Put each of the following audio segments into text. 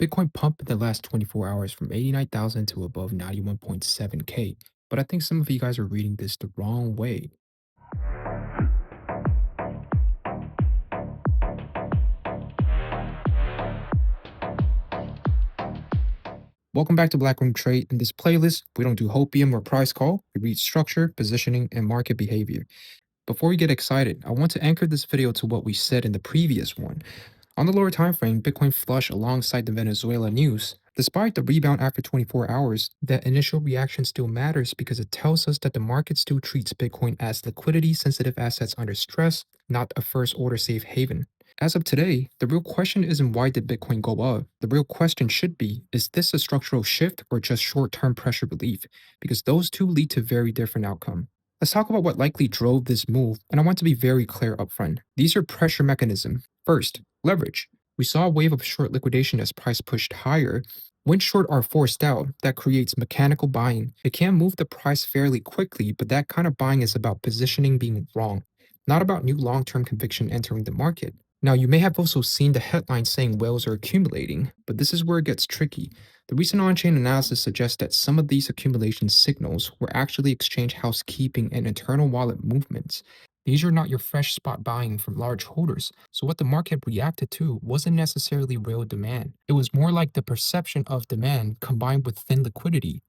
Bitcoin pumped in the last 24 hours from 89,000 to above 91.7K. But I think some of you guys are reading this the wrong way. Welcome back to Black Room Trade. In this playlist, we don't do hopium or price call. We read structure, positioning, and market behavior. Before we get excited, I want to anchor this video to what we said in the previous one. On the lower time frame, Bitcoin flushed alongside the Venezuela news. Despite the rebound after 24 hours, that initial reaction still matters because it tells us that the market still treats Bitcoin as liquidity sensitive assets under stress, not a first order safe haven. As of today, the real question isn't why did Bitcoin go up? The real question should be, is this a structural shift or just short-term pressure relief? Because those two lead to very different outcomes. Let's talk about what likely drove this move, and I want to be very clear upfront. These are pressure mechanisms. First, leverage. We saw a wave of short liquidation as price pushed higher. When short are forced out, that creates mechanical buying. It can move the price fairly quickly, but that kind of buying is about positioning being wrong, not about new long-term conviction entering the market. Now, you may have also seen the headline saying whales are accumulating, but this is where it gets tricky. The recent on-chain analysis suggests that some of these accumulation signals were actually exchange housekeeping and internal wallet movements. These are not your fresh spot buying from large holders, so what the market reacted to wasn't necessarily real demand. It was more like the perception of demand combined with thin liquidity.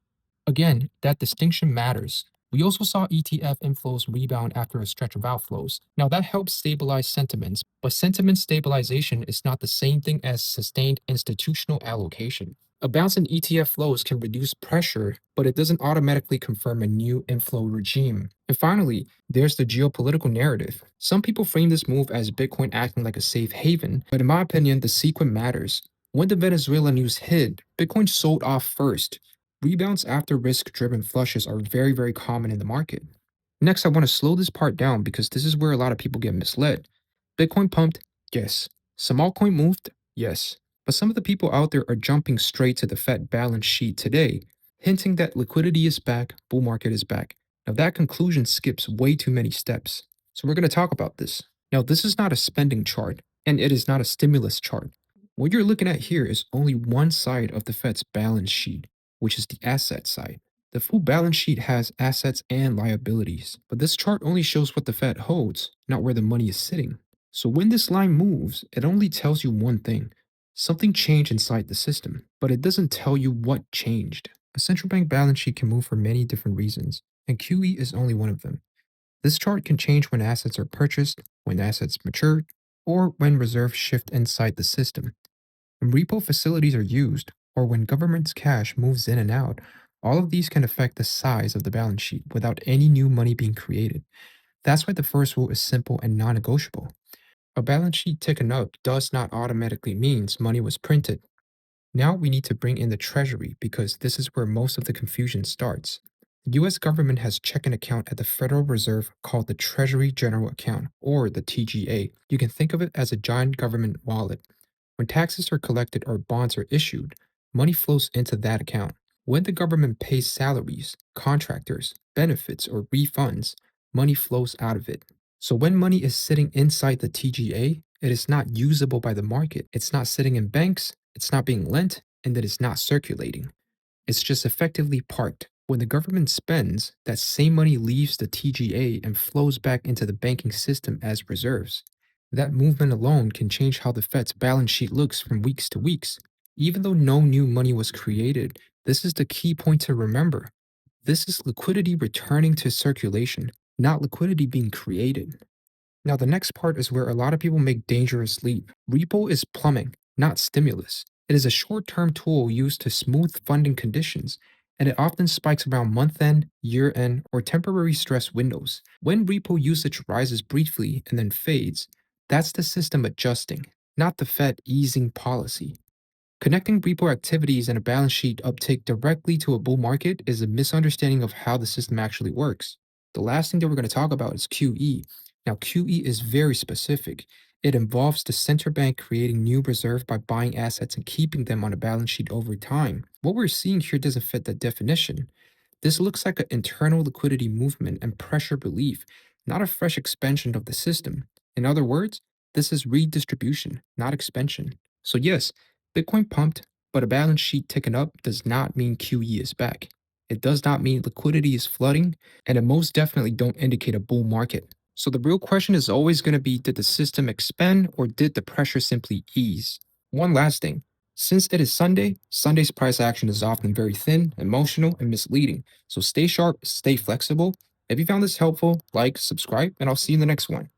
Again, that distinction matters. We also saw ETF inflows rebound after a stretch of outflows. Now, that helps stabilize sentiments, but sentiment stabilization is not the same thing as sustained institutional allocation. A bounce in ETF flows can reduce pressure, but it doesn't automatically confirm a new inflow regime. And finally, there's the geopolitical narrative. Some people frame this move as Bitcoin acting like a safe haven, but in my opinion, the sequence matters. When the Venezuela news hit, Bitcoin sold off first. Rebounds after risk driven flushes are very common in the market. Next, I want to slow this part down because this is where a lot of people get misled. Bitcoin pumped? Yes. Some altcoin moved? Yes. But some of the people out there are jumping straight to the Fed balance sheet today, hinting that liquidity is back, bull market is back. Now, that conclusion skips way too many steps. So, we're going to talk about this. Now, this is not a spending chart, and it is not a stimulus chart. What you're looking at here is only one side of the Fed's balance sheet, which is the asset side. The full balance sheet has assets and liabilities, but this chart only shows what the Fed holds, not where the money is sitting. So when this line moves, it only tells you one thing. Something changed inside the system, but it doesn't tell you what changed. A central bank balance sheet can move for many different reasons, and QE is only one of them. This chart can change when assets are purchased, when assets mature, or when reserves shift inside the system. When repo facilities are used, or when government's cash moves in and out, all of these can affect the size of the balance sheet without any new money being created. That's why the first rule is simple and non negotiable. A balance sheet ticking up does not automatically means money was printed. Now we need to bring in the Treasury because this is where most of the confusion starts. The US government has checking account at the Federal Reserve called the Treasury General Account, or the TGA. You can think of it as a giant government wallet. When taxes are collected or bonds are issued, money flows into that account. When the government pays salaries, contractors, benefits, or refunds, money flows out of it. So when money is sitting inside the TGA, it is not usable by the market. It's not sitting in banks, it's not being lent, and it is not circulating. It's just effectively parked. When the government spends, that same money leaves the TGA and flows back into the banking system as reserves. That movement alone can change how the Fed's balance sheet looks from weeks to weeks. Even though no new money was created, this is the key point to remember. This is liquidity returning to circulation, not liquidity being created. Now, the next part is where a lot of people make dangerous leap. Repo is plumbing, not stimulus. It is a short-term tool used to smooth funding conditions, and it often spikes around month-end, year-end, or temporary stress windows. When repo usage rises briefly and then fades, that's the system adjusting, not the Fed easing policy. Connecting repo activities and a balance sheet uptake directly to a bull market is a misunderstanding of how the system actually works. The last thing that we're going to talk about is QE. Now, QE is very specific. It involves the central bank creating new reserve by buying assets and keeping them on a balance sheet over time. What we're seeing here doesn't fit that definition. This looks like an internal liquidity movement and pressure relief, not a fresh expansion of the system. In other words, this is redistribution, not expansion. So, yes, Bitcoin pumped, But a balance sheet ticking up does not mean QE is back. It does not mean liquidity is flooding, and it most definitely don't indicate a bull market. So the real question is always going to be, did the system expand or did the pressure simply ease? One last thing. Since it is Sunday, Sunday's price action is often very thin, emotional, and misleading. So stay sharp, stay flexible. If you found this helpful, like, subscribe, and I'll see you in the next one.